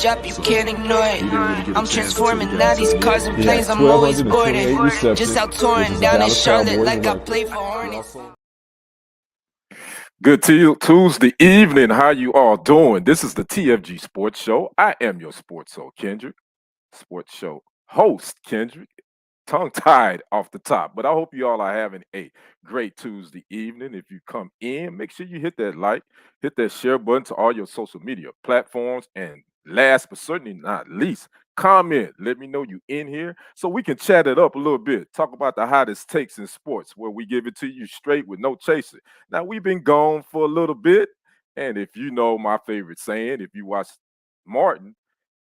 Drop, you can't ignore it. I'm transforming now these cars and planes. I'm always boarding. Just out touring down in Charlotte like I play for Hornets. Good Tuesday evening. How you all doing? This is the TFG Sports Show. I am your sports show, Kendrick. Sports show host, Kendrick. Tongue-tied off the top, but I hope you all are having a great Tuesday evening. If you come in, make sure you hit that like, hit that share button to all your social media platforms, and last but certainly not least, comment. Let me know you in here so we can chat it up a little bit. Talk about the hottest takes in sports where we give it to you straight with no chaser. Now, we've been gone for a little bit, and if you know my favorite saying, if you watch Martin,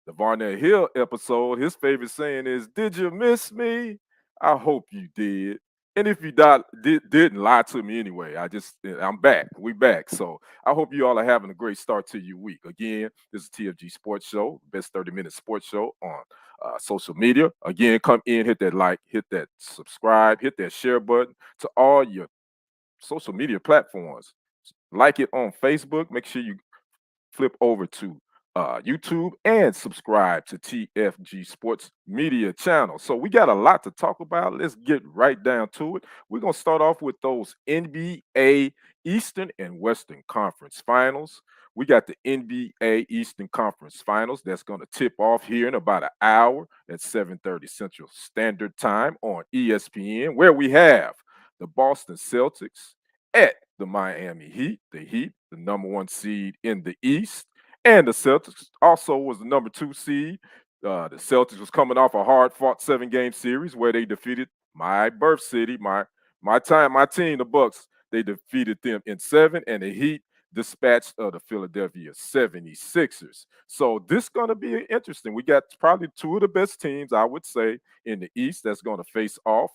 the Barnett Hill episode, his favorite saying is, "Did you miss me? I hope you did. And if you didn't lie to me anyway, I'm back. We back. So I hope you all are having a great start to your week. Again, this is TFG Sports Show, best 30-minute sports show on social media. Again, come in, hit that like, hit that subscribe, hit that share button to all your social media platforms. Like it on Facebook. Make sure you flip over to YouTube and subscribe to TFG Sports Media channel. So we got a lot to talk about. Let's get right down to it. We're going to start off with those NBA Eastern and Western Conference Finals. We got the NBA Eastern Conference Finals that's going to tip off here in about an hour at 7:30 Central Standard Time on ESPN, where we have the Boston Celtics at the Miami Heat, the number one seed in the East. And the Celtics also was the number 2 seed. The Celtics was coming off a hard-fought 7-game series where they defeated my birth city, my team, the Bucks. They defeated them in 7, and the Heat dispatched the Philadelphia 76ers. So this is going to be interesting. We got probably 2 of the best teams, I would say, in the East that's going to face off.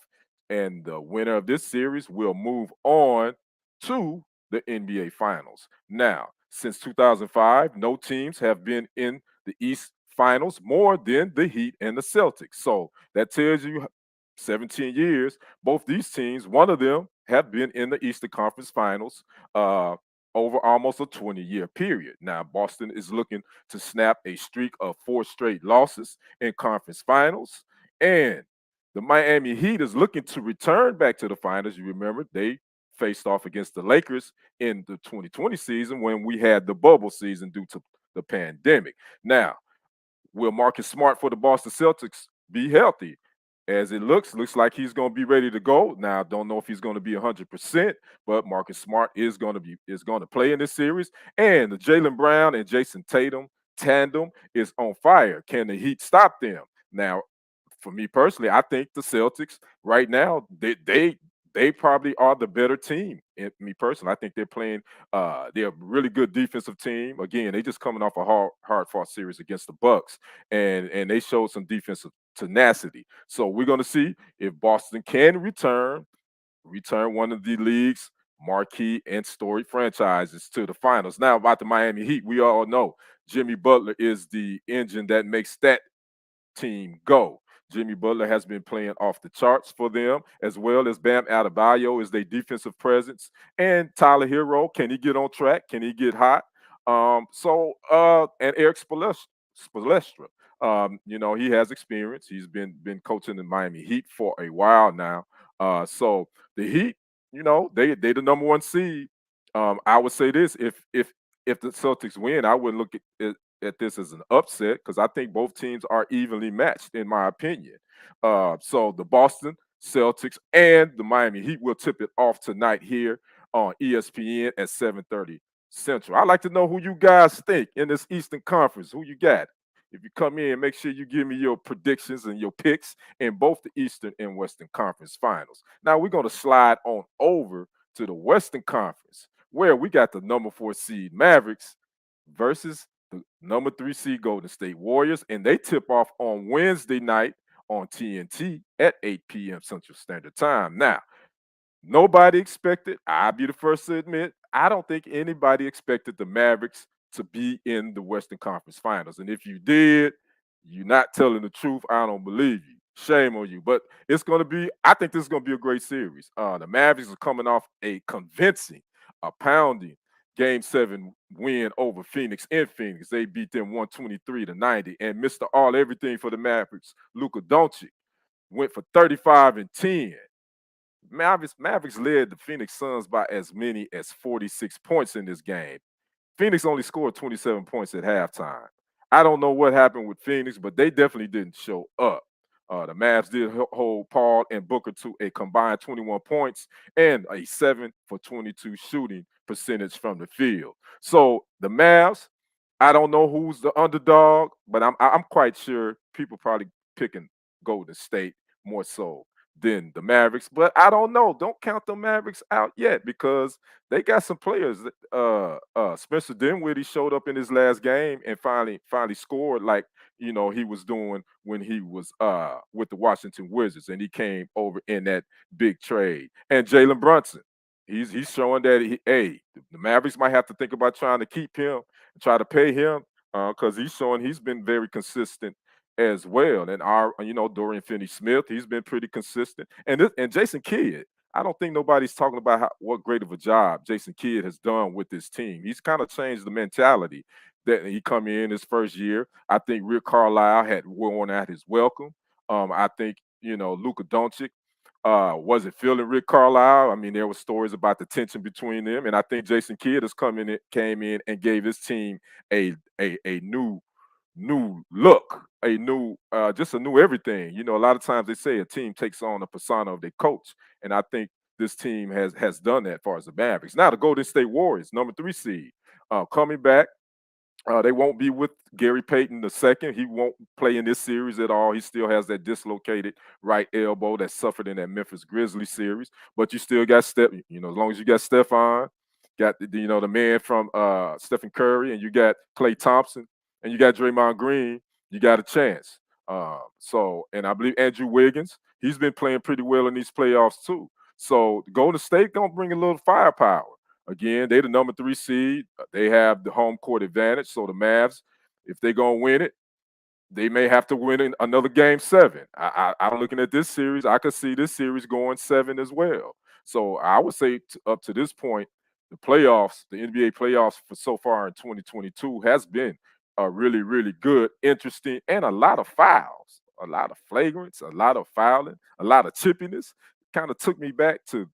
And the winner of this series will move on to the NBA Finals. Now, since 2005, no teams have been in the East Finals more than the Heat and the Celtics. So that tells you 17 years, both these teams, one of them have been in the Eastern Conference Finals over almost a 20-year period. Now, Boston is looking to snap a streak of 4 straight losses in conference finals. And the Miami Heat is looking to return back to the finals. You remember, they faced off against the Lakers in the 2020 season when we had the bubble season due to the pandemic. Now, will Marcus Smart for the Boston Celtics be healthy? As it looks like he's going to be ready to go. Now, I don't know if he's going to be 100%, but Marcus Smart is going to play in this series. And the Jaylen Brown and Jason Tatum tandem is on fire. Can the Heat stop them? Now, for me personally, I think the Celtics right now, they probably are the better team. And me personally, I think they're playing. They're a really good defensive team. Again, they just coming off a hard-fought series against the Bucks, and they showed some defensive tenacity. So we're going to see if Boston can return one of the league's marquee and storied franchises to the finals. Now, about the Miami Heat, we all know Jimmy Butler is the engine that makes that team go. Jimmy Butler has been playing off the charts for them, as well as Bam Adebayo is their defensive presence. And Tyler Hero, can he get on track? Can he get hot? And Eric Spoelstra, he has experience. He's been coaching the Miami Heat for a while now. So the Heat, they the number 1 seed. I would say this: if the Celtics win, I wouldn't look at this as an upset because I think both teams are evenly matched, in my opinion. So the Boston Celtics and the Miami Heat will tip it off tonight here on ESPN at 7:30 Central. I'd like to know who you guys think in this Eastern Conference. Who you got? If you come in, make sure you give me your predictions and your picks in both the Eastern and Western Conference Finals. Now we're going to slide on over to the Western Conference, where we got the number 4 seed Mavericks versus the number 3 seed Golden State Warriors, and they tip off on Wednesday night on TNT at 8 p.m. Central Standard Time. Now, Nobody expected, I'll be the first to admit, I don't think anybody expected the Mavericks to be in the Western Conference Finals. And if you did, you're not telling the truth. I don't believe you. Shame on you. But it's going to be, I think this is going to be a great series. The Mavericks are coming off a convincing, a pounding Game 7 win over Phoenix in Phoenix. They beat them 123-90. And Mr. All Everything for the Mavericks, Luka Doncic, went for 35 and 10. Mavericks led the Phoenix Suns by as many as 46 points in this game. Phoenix only scored 27 points at halftime. I don't know what happened with Phoenix, but they definitely didn't show up. The Mavs did hold Paul and Booker to a combined 21 points and a 7 for 22 shooting percentage from the field. So the Mavs, I don't know who's the underdog, but I'm quite sure people probably picking Golden State more so than the Mavericks. But I don't know. Don't count the Mavericks out yet because they got some players. Spencer Dinwiddie showed up in his last game and finally scored like he was doing when he was with the Washington Wizards, and he came over in that big trade. And Jalen Brunson, he's showing that the Mavericks might have to think about trying to keep him, try to pay him because he's showing he's been very consistent as well. And Dorian Finney-Smith, he's been pretty consistent. And Jason Kidd, I don't think nobody's talking about what great of a job Jason Kidd has done with this team. He's kind of changed the mentality that he come in his first year. I think Rick Carlisle had worn out his welcome. I think Luka Doncic wasn't feeling Rick Carlisle. I mean, there were stories about the tension between them, and I think Jason Kidd came in and gave his team a new look, just a new everything. A lot of times they say a team takes on a persona of their coach, and I think this team has done that as far as the Mavericks. Now the Golden State Warriors, number 3 seed, coming back. They won't be with Gary Payton II. He won't play in this series at all. He still has that dislocated right elbow that suffered in that Memphis Grizzlies series. But you still got Steph. As long as you got Stephon, got the man from Stephen Curry, and you got Klay Thompson, and you got Draymond Green, you got a chance. And I believe Andrew Wiggins, he's been playing pretty well in these playoffs too. So Golden State gonna bring a little firepower. Again, they're the number 3 seed. They have the home court advantage. So the Mavs, if they're going to win it, they may have to win in another Game 7. I'm looking at this series. I could see this series going 7 as well. So I would say up to this point, the playoffs, the NBA playoffs for so far in 2022 has been really, really good, interesting, and a lot of fouls, a lot of flagrants, a lot of fouling, a lot of chippiness. Kind of took me back to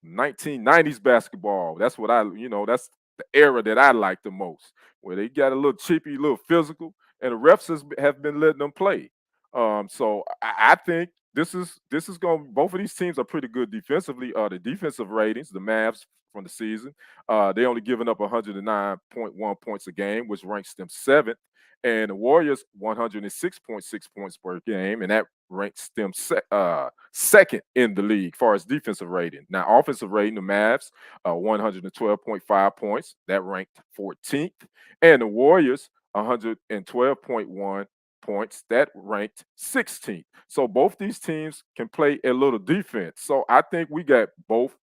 1990s basketball. That's that's the era that I like the most, where they got a little chippy, a little physical, and the refs have been letting them play. So I think this is going. Both of these teams are pretty good defensively. The defensive ratings, the Mavs from the season, they only giving up 109.1 points a game, which ranks them 7th. And the Warriors 106.6 points per game, and that ranks them second in the league as far as defensive rating. Now, offensive rating, the Mavs 112.5 points, that ranked 14th, and the Warriors 112.1 points, that ranked 16th. So both these teams can play a little defense. So I think we got both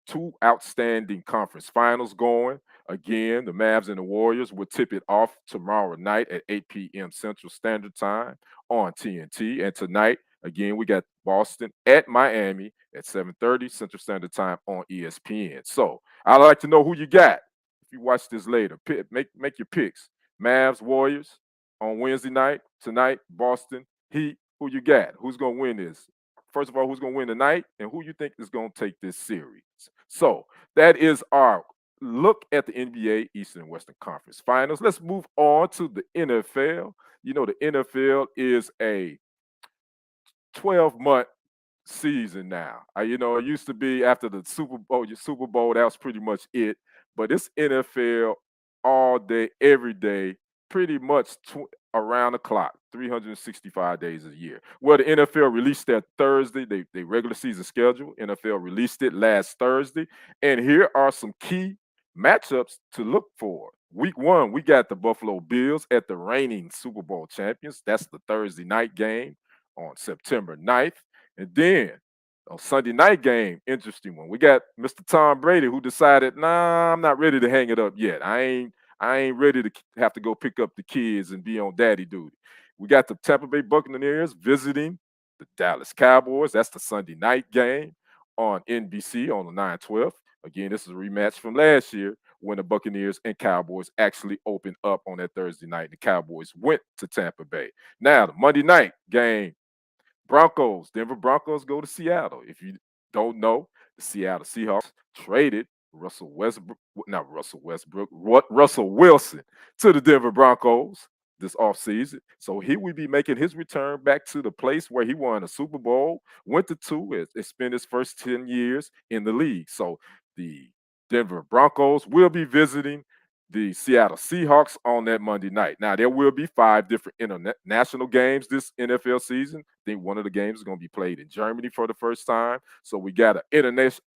2 outstanding conference finals going. Again, the Mavs and the Warriors will tip it off tomorrow night at 8 p.m. Central Standard Time on TNT. And tonight, again, we got Boston at Miami at 7:30 Central Standard Time on ESPN. So I'd like to know who you got. If you watch this later, make your picks. Mavs, Warriors on Wednesday night. Tonight, Boston, Heat. Who you got? Who's going to win this? First of all, who's going to win tonight, and who you think is going to take this series? So that is our look at the NBA Eastern and Western Conference Finals. Let's move on to the NFL. The NFL is a 12-month season now. It used to be after the Super Bowl, that was pretty much it. But it's NFL all day, every day, pretty much around the clock, 365 days a year. Well, the NFL released their Thursday, they regular season schedule. NFL released it last Thursday. And here are some key matchups to look for. Week 1, we got the Buffalo Bills at the reigning Super Bowl champions. That's the Thursday night game on September 9th. And then Sunday night game, interesting one. We got Mr. Tom Brady who decided, nah, I'm not ready to hang it up yet. I ain't ready to have to go pick up the kids and be on daddy duty. We got the Tampa Bay Buccaneers visiting the Dallas Cowboys. That's the Sunday night game on NBC on the 9/12. Again, this is a rematch from last year when the Buccaneers and Cowboys actually opened up on that Thursday night. The Cowboys went to Tampa Bay. Now, the Monday night game, Denver Broncos go to Seattle. If you don't know, the Seattle Seahawks traded Russell Wilson to the Denver Broncos this offseason. So he will be making his return back to the place where he won a Super Bowl, went to two, and spent his first 10 years in the league. So the Denver Broncos will be visiting the Seattle Seahawks on that Monday night. Now, there will be 5 different international games this NFL season. I think one of the games is going to be played in Germany for the first time. So we got an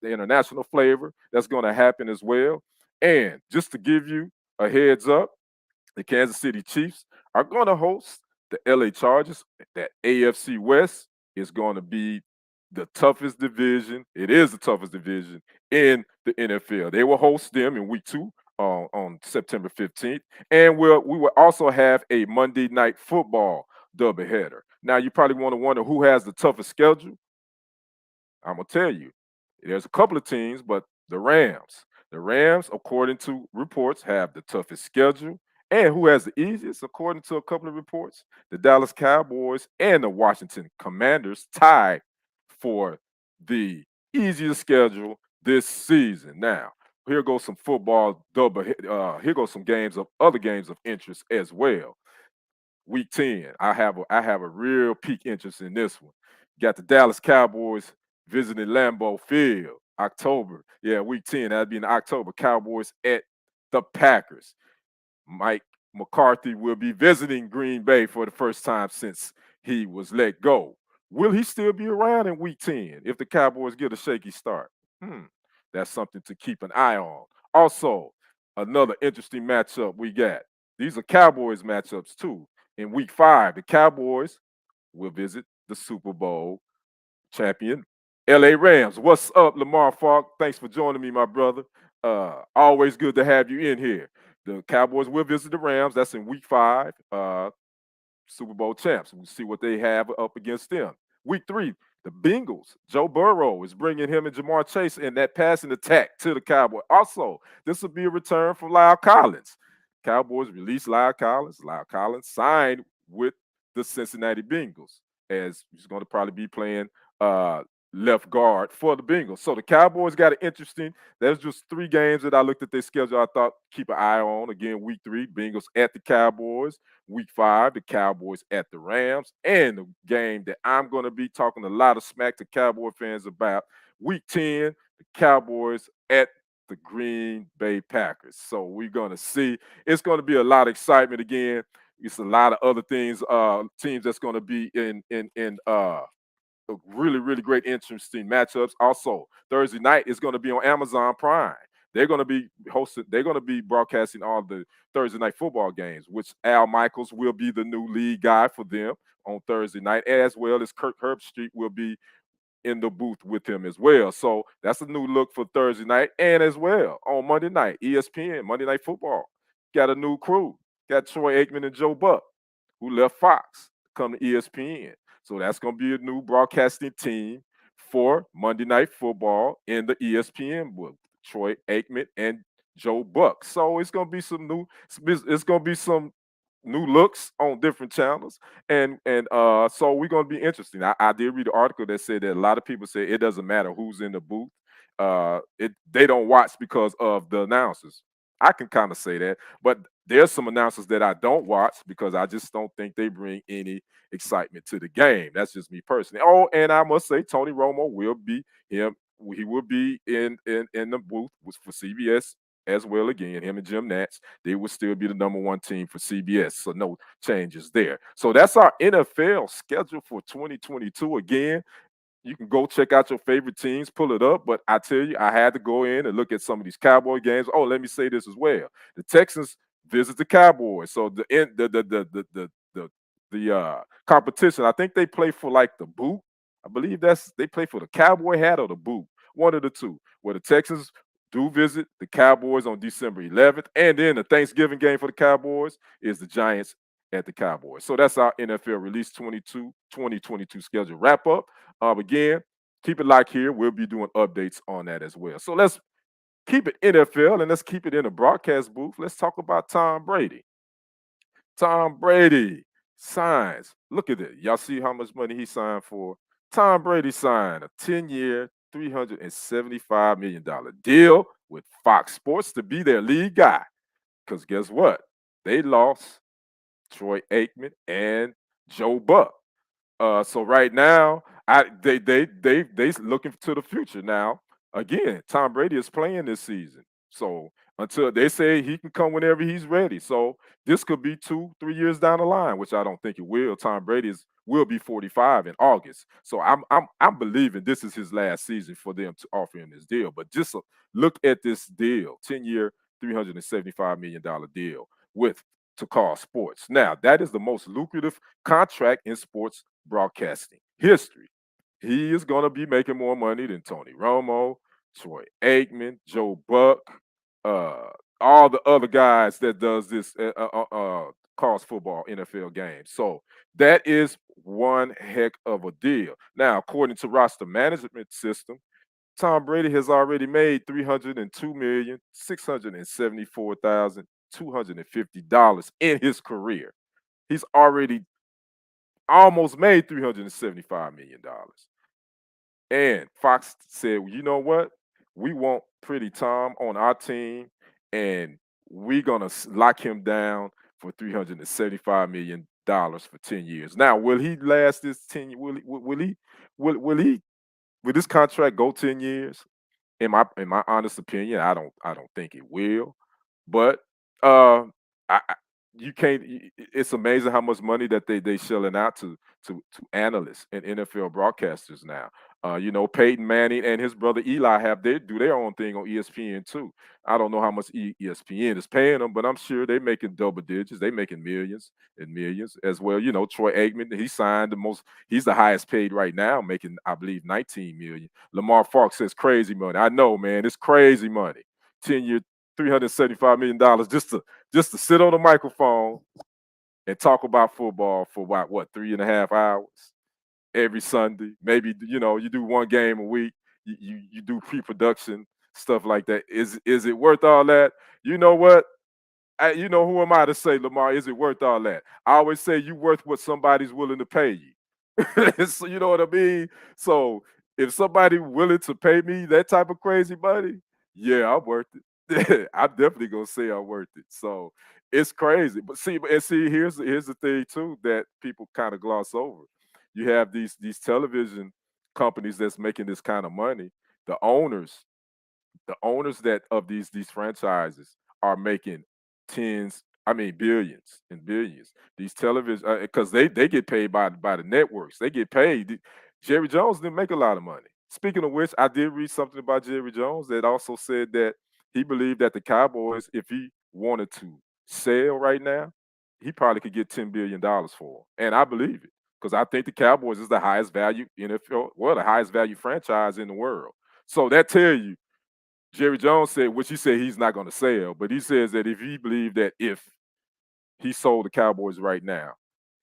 international flavor that's going to happen as well. And just to give you a heads up, the Kansas City Chiefs are going to host the LA Chargers. That AFC West is going to be the toughest division. It is the toughest division in the NFL. They will host them in week 2 on September 15th. And we will also have a Monday night football doubleheader. Now, you probably want to wonder who has the toughest schedule. I'm going to tell you. There's a couple of teams, but the Rams. The Rams, according to reports, have the toughest schedule. And who has the easiest, according to a couple of reports? The Dallas Cowboys and the Washington Commanders tied for the easiest schedule this season. Now, here goes some football here goes some other games of interest as well. Week 10, I have a real peak interest in this one. Got the Dallas Cowboys visiting Lambeau Field, October. Yeah, week 10, that'd be in October. Cowboys at the Packers. Mike McCarthy will be visiting Green Bay for the first time since he was let go. Will he still be around in week 10 if the Cowboys get a shaky start? That's something to keep an eye on. Also, another interesting matchup we got. These are Cowboys matchups too. In week 5, the Cowboys will visit the Super Bowl champion LA Rams. What's up, Lamar Falk? Thanks for joining me, my brother. Always good to have you in here. The Cowboys will visit the Rams. That's in week 5. Super Bowl champs. We'll see what they have up against them. Week 3, the Bengals. Joe Burrow is bringing him and Jamar Chase in that passing attack to the Cowboys. Also, this will be a return from Lyle Collins. Cowboys released Lyle Collins. Lyle Collins signed with the Cincinnati Bengals, as he's going to probably be playing left guard for the Bengals. So the Cowboys got an interesting. There's just 3 games that I looked at their schedule. I thought keep an eye on. Again, week 3, Bengals at the Cowboys. Week 5, the Cowboys at the Rams. And the game that I'm going to be talking a lot of smack to Cowboy fans about, week 10, the Cowboys at the Green Bay Packers. So we're going to see. It's going to be a lot of excitement again. It's a lot of other things, teams that's going to be in really, really great, interesting matchups. Also, Thursday night is going to be on Amazon Prime. They're going to be broadcasting all the Thursday night football games, which Al Michaels will be the new lead guy for them on Thursday night, as well as Kirk Herbstreit will be in the booth with him as well. So that's a new look for Thursday night. And as well on Monday night, ESPN, Monday Night Football, got a new crew. Got Troy Aikman and Joe Buck, who left Fox to come to ESPN. So that's going to be a new broadcasting team for Monday Night Football in the ESPN booth. Troy Aikman and Joe Buck. So it's going to be some new looks on different channels, and so we're going to be interesting. I did read an article that said that a lot of people say it doesn't matter who's in the booth. They don't watch because of the announcers. I can kind of say that, but there's some announcers that I don't watch because I just don't think they bring any excitement to the game. That's just me personally. Oh, and I must say Tony Romo will be him. He will be in the booth for CBS as well. Again, him and Jim Nantz, they will still be the number 1 team for CBS. So no changes there. So that's our NFL schedule for 2022. Again, you can go check out your favorite teams, pull it up. But I tell you, I had to go in and look at some of these Cowboy games. Oh, let me say this as well: the Texans visit the Cowboys. So the competition, I think they play for like the boot I believe they play for the Cowboy hat or the boot, one of the two. Where the Texans do visit the Cowboys on December 11th, and then the Thanksgiving game for the Cowboys is the Giants at the Cowboys. So that's our NFL Release 2022 schedule wrap up. Again, keep it locked here. We'll be doing updates on that as well. So let's keep it NFL and let's keep it in the broadcast booth. Let's talk about Tom Brady. Tom Brady signs. Look at it. Y'all see how much money he signed for? Tom Brady signed a 10-year, $375 million deal with Fox Sports to be their lead guy. Because guess what? They lost Troy Aikman and Joe Buck. So right now, they looking to the future. Now, again, Tom Brady is playing this season. So until they say he can come whenever he's ready. So this could be 2-3 years down the line, which I don't think it will. Tom Brady will be 45 in August. So I'm believing this is his last season for them to offer him this deal. But just look at this deal, 10-year, $375 million deal with to call sports. Now, that is the most lucrative contract in sports broadcasting history. He is going to be making more money than Tony Romo, Troy Aikman, Joe Buck, uh, all the other guys that does this calls football NFL games. So that is one heck of a deal. Now, according to roster management system, Tom Brady has already made $302,674,250 in his career. He's already almost made $375 million. And Fox said, well, you know what? We want Pretty Tom on our team, and we're going to lock him down for $375 million for 10 years. Now, will he last this 10 years? Will this contract go 10 years? In my honest opinion, I don't think it will. But I you can't. It's amazing how much money that they shelling out to analysts and NFL broadcasters now. Peyton Manning and his brother Eli they do their own thing on ESPN too. I don't know how much ESPN is paying them, but I'm sure they're making double digits. They making millions and millions as well. Troy Aikman, he signed the most. He's the highest paid right now, making I believe 19 million. Lamar Fox says crazy money. I know, man, it's crazy money. 10-year, $375 million just to sit on the microphone and talk about football for what 3.5 hours every Sunday. Maybe you do one game a week. You do pre-production stuff like that. Is it worth all that? You know what? Who am I to say, Lamar? Is it worth all that? I always say you worth what somebody's willing to pay you. So, you know what I mean? So if somebody willing to pay me that type of crazy money, yeah, I'm worth it. I'm definitely gonna say I'm worth it. So it's crazy. But see, here's the thing too that people kind of gloss over. You have these television companies that's making this kind of money. The owners the owners that of these franchises are making billions and billions. These television because they get paid by the networks. They get paid. Jerry Jones didn't make a lot of money. Speaking of which, I did read something about Jerry Jones that also said that he believed that the Cowboys, if he wanted to sell right now, he probably could get $10 billion for them. And I believe it because I think the Cowboys is the highest value NFL, well, the highest value franchise in the world. So that tell you Jerry Jones said, which he said he's not going to sell, but he says that if he believed that if he sold the Cowboys right now,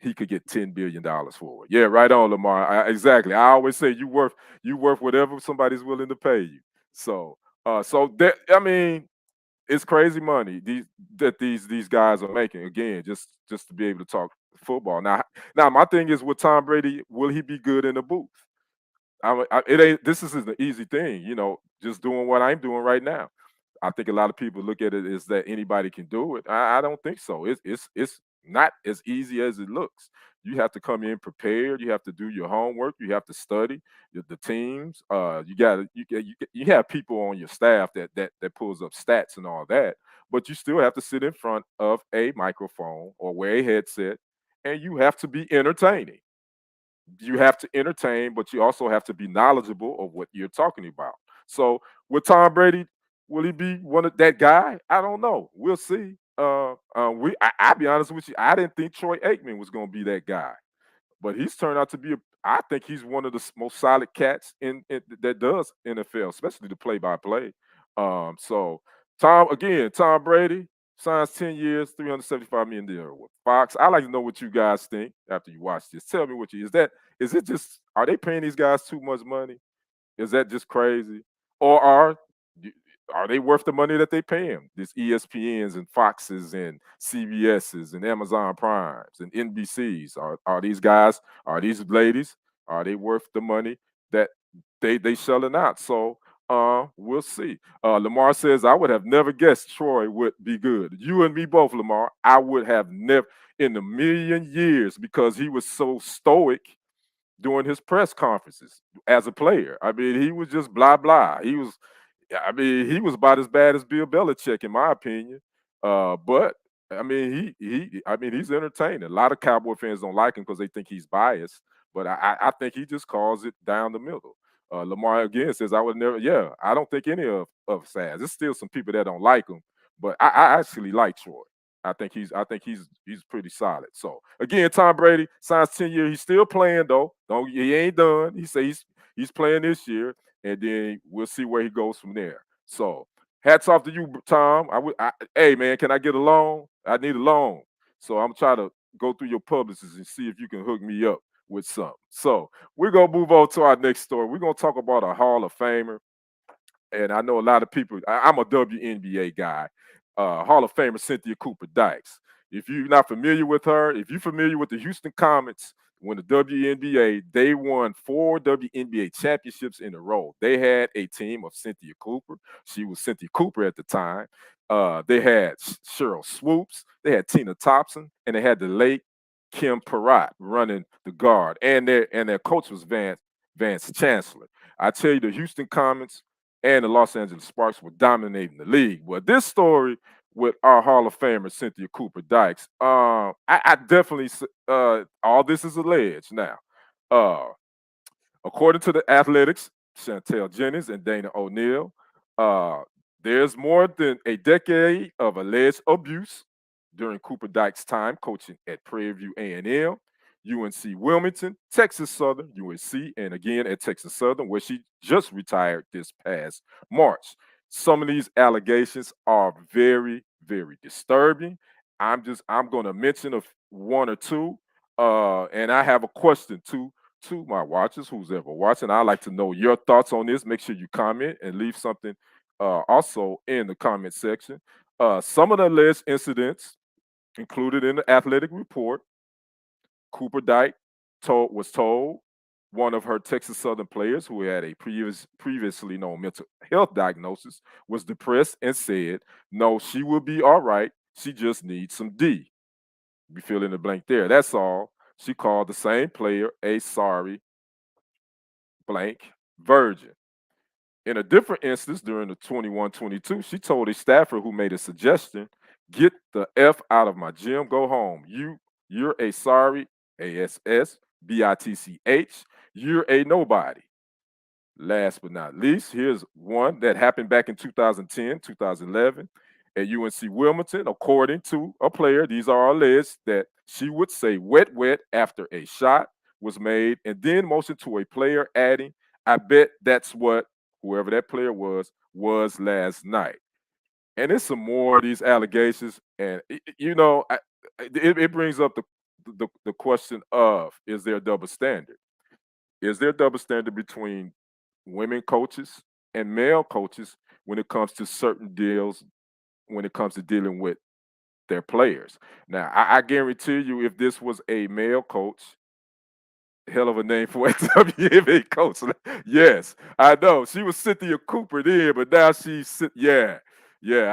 he could get $10 billion for it. Yeah, right on, Lamar. Exactly. I always say you worth whatever somebody's willing to pay you. So that it's crazy money these guys are making. Again, just to be able to talk football. Now my thing is with Tom Brady, will he be good in the booth? It ain't. This isn't an easy thing, just doing what I'm doing right now. I think a lot of people look at it as that anybody can do it. I don't think so. It's not as easy as it looks. You have to come in prepared. You have to do your homework. You have to study the teams. You have people on your staff that pulls up stats and all that, but you still have to sit in front of a microphone or wear a headset, and you have to be entertaining. You have to entertain, but you also have to be knowledgeable of what you're talking about. So with Tom Brady, will he be one of that guy? I don't know. We'll see. I'll be honest with you. I didn't think Troy Aikman was going to be that guy, but he's turned out to be I think he's one of the most solid cats in that does NFL, especially the play-by-play. So Tom Brady signs 10 years, $375 million with Fox. I like to know what you guys think after you watch this. Tell me what you is it just are they paying these guys too much money? Is that just crazy? Or are they worth the money that they pay them? These ESPNs and Foxes and CBSs and Amazon Primes and NBCs. Are these guys, are these ladies, are they worth the money that they shelling out? So we'll see. Lamar says, I would have never guessed Troy would be good. You and me both, Lamar. I would have never in a million years because he was so stoic during his press conferences as a player. I mean, he was just blah blah. He was about as bad as Bill Belichick, in my opinion. But I mean, he's entertaining. A lot of Cowboy fans don't like him because they think he's biased, but I think he just calls it down the middle. Lamar again says, "I would never." Yeah, I don't think any of Saz. There's still some people that don't like him, but I actually like Troy. I think he's pretty solid. So again, Tom Brady signs 10 years. He's still playing though. Don't he ain't done. He says he's playing this year, and then we'll see where he goes from there. So hats off to you, Tom. Hey man, can I get a loan? I need a loan. So I'm trying to go through your publicists and see if you can hook me up with something. So we're gonna move on to our next story. We're gonna talk about a Hall of Famer, and I know a lot of people. I'm a WNBA guy. Hall of Famer Cynthia Cooper Dykes. If you're not familiar with her, if you're familiar with the Houston Comets, when the WNBA, they won 4 WNBA championships in a row. They had a team of Cynthia Cooper. She was Cynthia Cooper at the time. They had Cheryl Swoops. They had Tina Thompson, and they had the late Kim Perrott running the guard, and their coach was Vance Chancellor. I tell you, the Houston Comets and the Los Angeles Sparks were dominating the league. Well, this story with our Hall of Famer Cynthia Cooper Dykes, I definitely all this is alleged now. Uh, According to the Athletics, Chantel Jennings and Dana O'Neill, uh, there's more than a decade of alleged abuse during Cooper Dyke's time coaching at Prairie View A&M, UNC Wilmington, Texas Southern, UNC, and again at Texas Southern, where she just retired this past March. Some of these allegations are very, very disturbing. I'm going to mention one or two, and I have a question to my watchers, who's ever watching. I'd like to know your thoughts on this. Make sure you comment and leave something also in the comment section. Some of the alleged incidents included in the athletic report. Cooper Dyke was told one of her Texas Southern players who had a previously known mental health diagnosis was depressed and said, no, she will be all right. She just needs some D. You fill in the blank there. That's all. She called the same player a sorry blank virgin. In a different instance, during the 21-22, she told a staffer who made a suggestion, get the F out of my gym, go home. You're a sorry, ASSBITCH, you're a nobody. Last but not least, here's one that happened back in 2010, 2011 at UNC Wilmington. According to a player, these are alleged that she would say wet, wet after a shot was made and then motion to a player adding, I bet that's what whoever that player was last night. And it's some more of these allegations. And, it brings up the question of, is there a double standard? Is there a double standard between women coaches and male coaches when it comes to certain deals, when it comes to dealing with their players? Now, I guarantee you, if this was a male coach, hell of a name for a WNBA coach. Yes, I know. She was Cynthia Cooper then, but now yeah,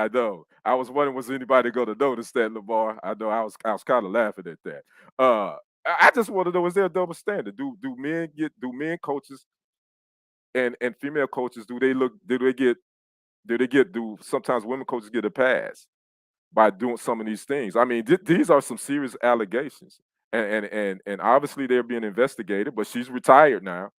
I know. I was wondering, was anybody going to notice that, Lamar? I know I was kind of laughing at that. I just want to know, is there a double standard? Do men coaches and female coaches, do sometimes women coaches get a pass by doing some of these things? I mean, these are some serious allegations, and obviously they're being investigated. But she's retired now,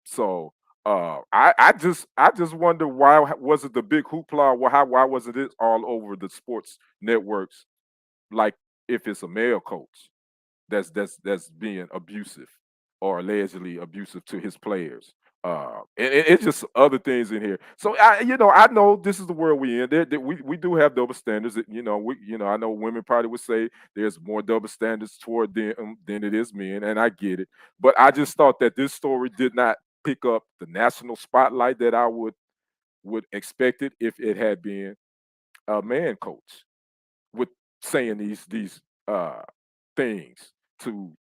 so I just wonder, why was it the big hoopla? Why wasn't it all over the sports networks? Like, if it's a male coach that's being abusive. or allegedly abusive to his players. And it's just other things in here. So I know this is the world we in. We do have double standards. I know women probably would say there's more double standards toward them than it is men, and I get it. But I just thought that this story did not pick up the national spotlight that I would expect it if it had been a man coach with saying these uh, things to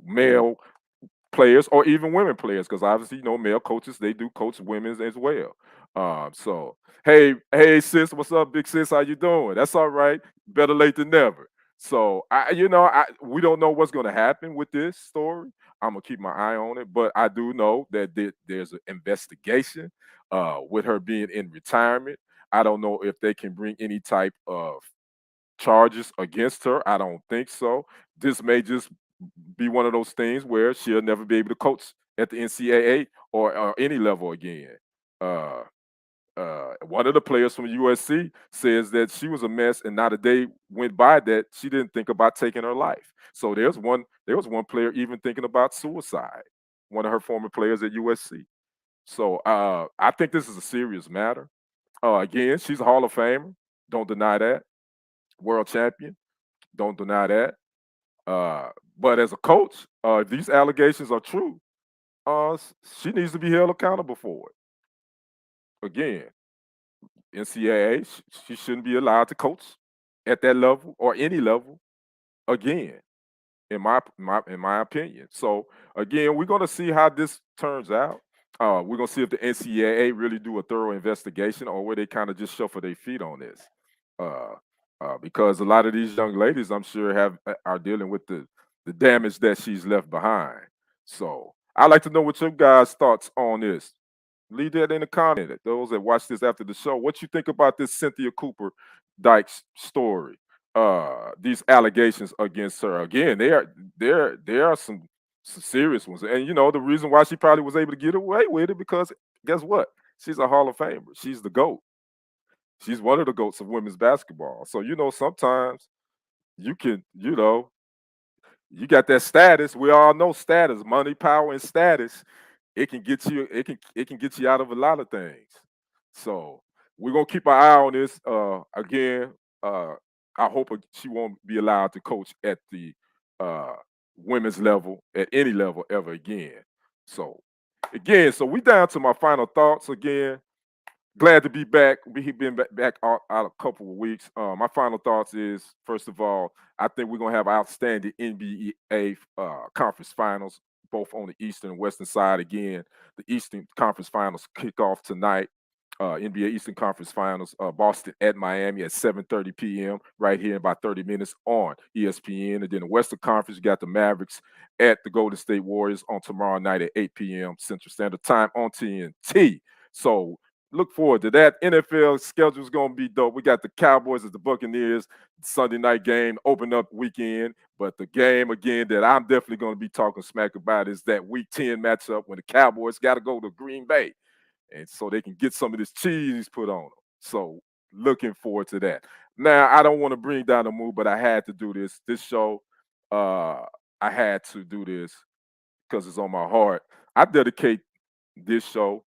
male players or even women players, because obviously male coaches, they do coach women's as well. So hey sis, what's up, big sis? How you doing? That's all right. Better late than never. So we don't know what's going to happen with this story. I'm gonna keep my eye on it, but I do know that there's an investigation with her being in retirement. I don't know if they can bring any type of charges against her. I don't think so. This may just be one of those things where she'll never be able to coach at the NCAA or any level again. Uh, One of the players from USC says that she was a mess, and not a day went by that she didn't think about taking her life. So there was one player even thinking about suicide. One of her former players at USC. So I think this is a serious matter. Again, she's a Hall of Famer. Don't deny that. World champion. Don't deny that. Uh, but as a coach, if these allegations are true, she needs to be held accountable for it. Again, NCAA, she shouldn't be allowed to coach at that level or any level again, in my opinion. So again, we're gonna see how this turns out. We're gonna see if the NCAA really do a thorough investigation or where they kind of just shuffle their feet on this. Uh, because a lot of these young ladies, I'm sure, are dealing with the damage that she's left behind. So I'd like to know what your guys' thoughts on this. Leave that in the comment. Those that watch this after the show, what you think about this Cynthia Cooper Dykes story? These allegations against her. Again, there are some serious ones, and the reason why she probably was able to get away with it because guess what? She's a Hall of Famer. She's the GOAT. She's one of the GOATs of women's basketball. So sometimes you can, you got that status. We all know status, money, power, and status. It can get you out of a lot of things. So we're gonna keep our eye on this. Again, I hope she won't be allowed to coach at the uh, women's level at any level ever again. So so we down to my final thoughts again. Glad to be back. We've been back out a couple of weeks. My final thoughts is, first of all, I think we're gonna have outstanding NBA conference finals, both on the eastern and western side. Again, the Eastern Conference Finals kick off tonight. NBA Eastern Conference Finals, Boston at Miami at 7:30 p.m. right here in about 30 minutes on ESPN. And then the Western Conference, you got the Mavericks at the Golden State Warriors on tomorrow night at 8 p.m. Central Standard Time on TNT. So look forward to that. NFL schedule is going to be dope. We got the Cowboys at the Buccaneers Sunday night game, open up weekend. But the game, again, that I'm definitely going to be talking smack about is that Week 10 matchup when the Cowboys got to go to Green Bay. And so they can get some of this cheese put on them. So looking forward to that. Now, I don't want to bring down the mood, but I had to do this. This show, I had to do this because it's on my heart. I dedicate this show,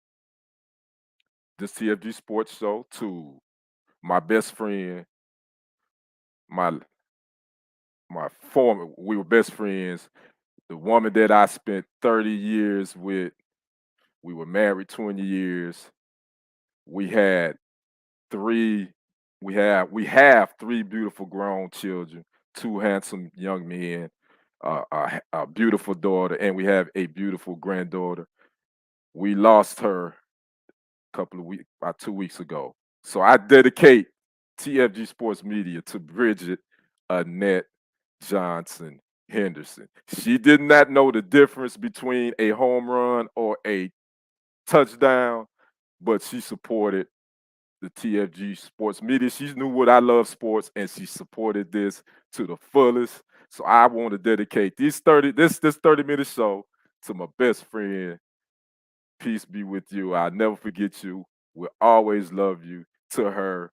this TFG Sports Show, to my best friend, my former. We were best friends. The woman that I spent 30 years with. We were married 20 years. We had three. We have three beautiful grown children, two handsome young men, a beautiful daughter, and we have a beautiful granddaughter. We lost her couple of weeks, about 2 weeks ago. So I dedicate TFG Sports Media to Bridget Annette Johnson Henderson. She did not know the difference between a home run or a touchdown, but she supported the TFG Sports Media. She knew what I love sports, and she supported this to the fullest. So I want to dedicate this 30-minute show to my best friend. Peace be with you. I'll never forget you. Will always love you, to her.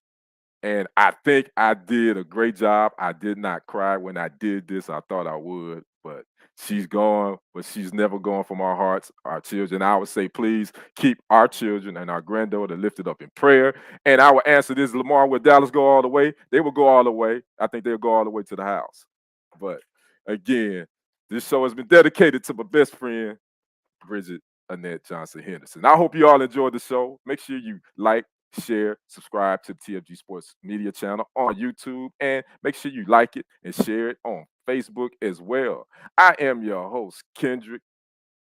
And I think I did a great job. I did not cry when I did this. I thought I would. But she's gone, but she's never gone from our hearts, our children. I would say, please keep our children and our granddaughter lifted up in prayer. And I would answer this, Lamar, will Dallas go all the way? They will go all the way. I think they'll go all the way to the house. But again, this show has been dedicated to my best friend, Bridget Annette Johnson Henderson. I hope you all enjoyed the show. Make sure you like, share, subscribe to the TFG Sports Media channel on YouTube, and make sure you like it and share it on Facebook as well. I am your host, Kendrick,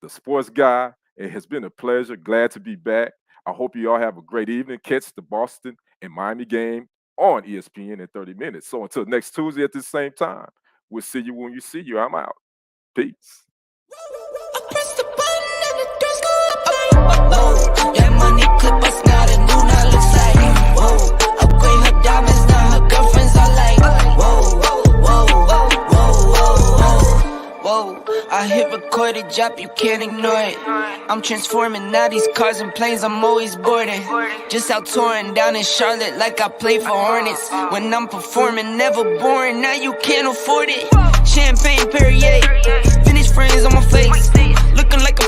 the sports guy. It has been a pleasure. Glad to be back. I hope you all have a great evening. Catch the Boston and Miami game on ESPN in 30 minutes. So until next Tuesday at the same time, we'll see you when you see you. I'm out. Peace. Yeah, money clip us now, the new now looks like, whoa, upgrade her diamonds, now her girlfriends are like, whoa, whoa, whoa, whoa, whoa, whoa, I hit recorded drop, you can't ignore it, I'm transforming now these cars and planes, I'm always boarding, just out touring down in Charlotte like I play for Hornets, when I'm performing, never boring, now you can't afford it, champagne Perrier, finish friends on my face,